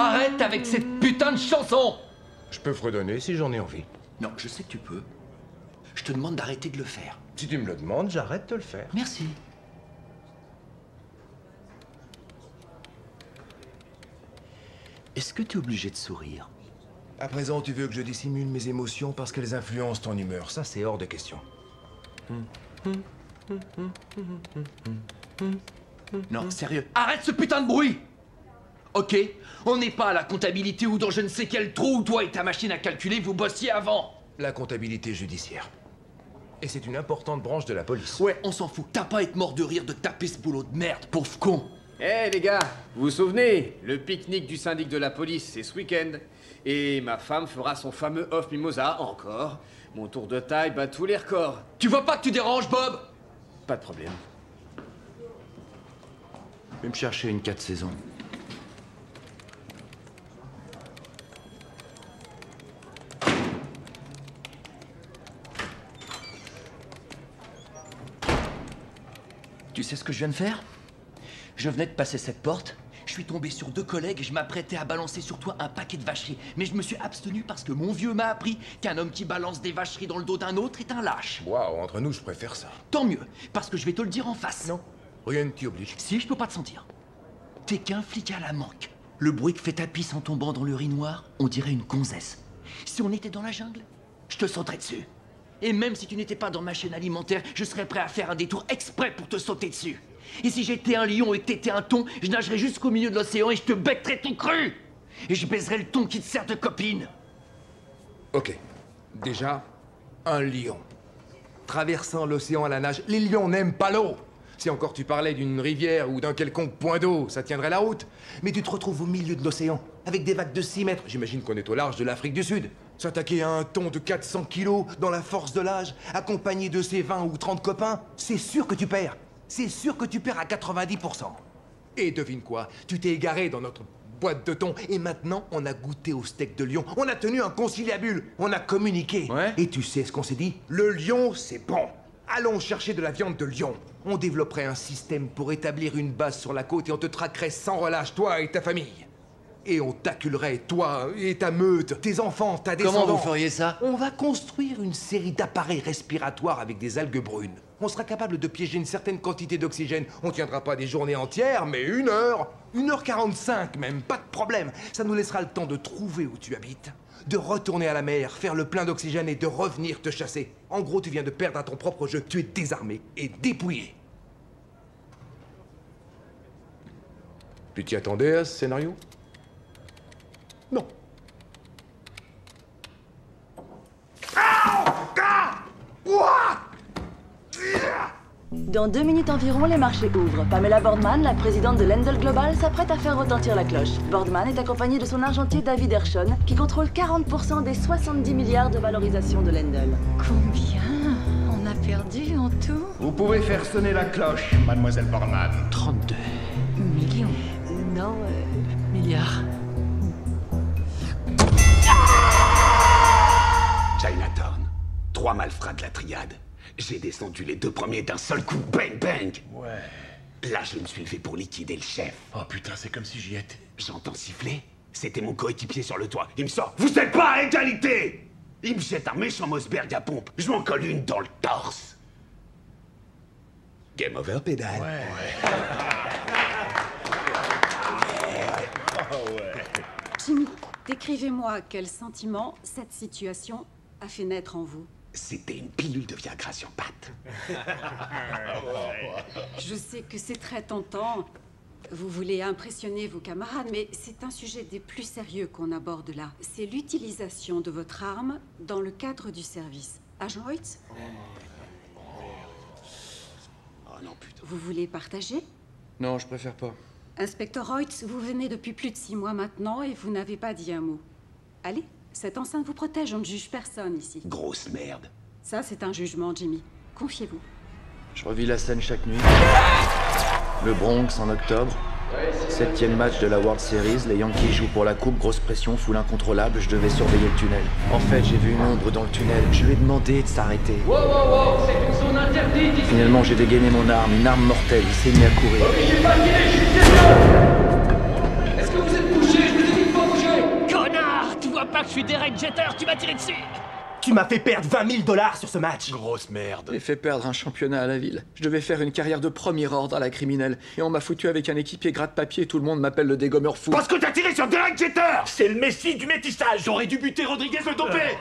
Arrête avec cette putain de chanson! Je peux fredonner si j'en ai envie. Non, je sais que tu peux. Je te demande d'arrêter de le faire. Si tu me le demandes, j'arrête de le faire. Merci. Est-ce que tu es obligé de sourire? À présent, tu veux que je dissimule mes émotions parce qu'elles influencent ton humeur. Ça, c'est hors de question. Non, sérieux. Arrête ce putain de bruit! Ok, on n'est pas à la comptabilité ou dans je ne sais quel trou où toi et ta machine à calculer vous bossiez avant. La comptabilité judiciaire. Et c'est une importante branche de la police. Ouais, on s'en fout. T'as pas à être mort de rire de taper ce boulot de merde, pauvre con. Eh les gars, vous vous souvenez? Le pique-nique du syndic de la police, c'est ce week-end. Et ma femme fera son fameux off mimosa, encore. Mon tour de taille bat tous les records. Tu vois pas que tu déranges, Bob? Pas de problème. Je vais me chercher une 4 saisons. Tu sais ce que je viens de faire? Je venais de passer cette porte, je suis tombé sur 2 collègues et je m'apprêtais à balancer sur toi un paquet de vacheries. Mais je me suis abstenu parce que mon vieux m'a appris qu'un homme qui balance des vacheries dans le dos d'un autre est un lâche. Waouh, entre nous, je préfère ça. Tant mieux, parce que je vais te le dire en face. Non, rien ne t'y oblige. Si, je peux pas te sentir. T'es qu'un flic à la manque. Le bruit que fait ta pisse en tombant dans l'urinoir, on dirait une gonzesse. Si on était dans la jungle, je te sauterais dessus. Et même si tu n'étais pas dans ma chaîne alimentaire, je serais prêt à faire un détour exprès pour te sauter dessus. Et si j'étais un lion et que t'étais un thon, je nagerais jusqu'au milieu de l'océan et je te becquerais tout cru. Et je baiserais le thon qui te sert de copine. Ok. Déjà, un lion. Traversant l'océan à la nage, les lions n'aiment pas l'eau. Si encore tu parlais d'une rivière ou d'un quelconque point d'eau, ça tiendrait la route. Mais tu te retrouves au milieu de l'océan, avec des vagues de 6 mètres. J'imagine qu'on est au large de l'Afrique du Sud. S'attaquer à un thon de 400 kilos, dans la force de l'âge, accompagné de ses 20 ou 30 copains, c'est sûr que tu perds. C'est sûr que tu perds à 90%. Et devine quoi? Tu t'es égaré dans notre boîte de thon, et maintenant, on a goûté au steak de lion. On a tenu un conciliabule. On a communiqué. Ouais. Et tu sais ce qu'on s'est dit? Le lion, c'est bon. Allons chercher de la viande de lion. On développerait un système pour établir une base sur la côte et on te traquerait sans relâche, toi et ta famille. Et on t'acculerait, toi et ta meute, tes enfants, ta descendance. Comment vous feriez ça? On va construire une série d'appareils respiratoires avec des algues brunes. On sera capable de piéger une certaine quantité d'oxygène. On tiendra pas des journées entières, mais 1 heure. 1h45 même, pas de problème. Ça nous laissera le temps de trouver où tu habites, de retourner à la mer, faire le plein d'oxygène et de revenir te chasser. En gros, tu viens de perdre à ton propre jeu. Tu es désarmé et dépouillé. Tu t'y attendais à ce scénario? Non. Dans 2 minutes environ, les marchés ouvrent. Pamela Boardman, la présidente de Lendl Global, s'apprête à faire retentir la cloche. Boardman est accompagnée de son argentier David Hershon, qui contrôle 40% des 70 milliards de valorisation de Lendl. Combien on a perdu en tout? Vous pouvez faire sonner la cloche, mademoiselle Boardman. 32 Millions. Non, Milliards. Chinatown. 3 malfrats de la triade. J'ai descendu les 2 premiers d'un seul coup. Bang, bang. Ouais. Là, je me suis levé pour liquider le chef. Oh putain, c'est comme si j'y étais. J'entends siffler. C'était mon coéquipier sur le toit. Il me sort. Vous êtes pas à égalité! Il me jette un méchant Mossberg à pompe. Je m'en colle une dans le torse. Game over, pédale. Ouais. Jimmy, décrivez-moi quel sentiment cette situation a fait naître en vous. C'était une pilule de Viagra sur pattes. Je sais que c'est très tentant. Vous voulez impressionner vos camarades, mais c'est un sujet des plus sérieux qu'on aborde là. C'est l'utilisation de votre arme dans le cadre du service. Agent Hoyt? Oh non, putain. Vous voulez partager? Non, je préfère pas. Inspecteur Hoyt, vous venez depuis plus de 6 mois maintenant et vous n'avez pas dit un mot. Allez, cette enceinte vous protège, on ne juge personne ici. Grosse merde. Ça, c'est un jugement, Jimmy. Confiez-vous. Je revis la scène chaque nuit. Le Bronx en octobre. 7e match de la World Series. Les Yankees jouent pour la coupe. Grosse pression, foule incontrôlable. Je devais surveiller le tunnel. En fait, j'ai vu une ombre dans le tunnel. Je lui ai demandé de s'arrêter. Wow, wow, wow, c'est une zone interdite ici. Finalement, j'ai dégainé mon arme, une arme mortelle. Il s'est mis à courir. Ok, j'ai pas tiré, je suis sérieux. Est-ce que vous êtes couché? Je vous ai dit de Je suis Derek Jeter, tu m'as tiré dessus. Tu m'as fait perdre 20 000 $ sur ce match. Grosse merde. J'ai fait perdre un championnat à la ville. Je devais faire une carrière de premier ordre à la criminelle. Et on m'a foutu avec un équipier gratte-papier. Tout le monde m'appelle le dégommeur fou. Parce que t'as tiré sur Derek Jeter. C'est le messie du métissage. J'aurais dû buter Rodriguez le dopé.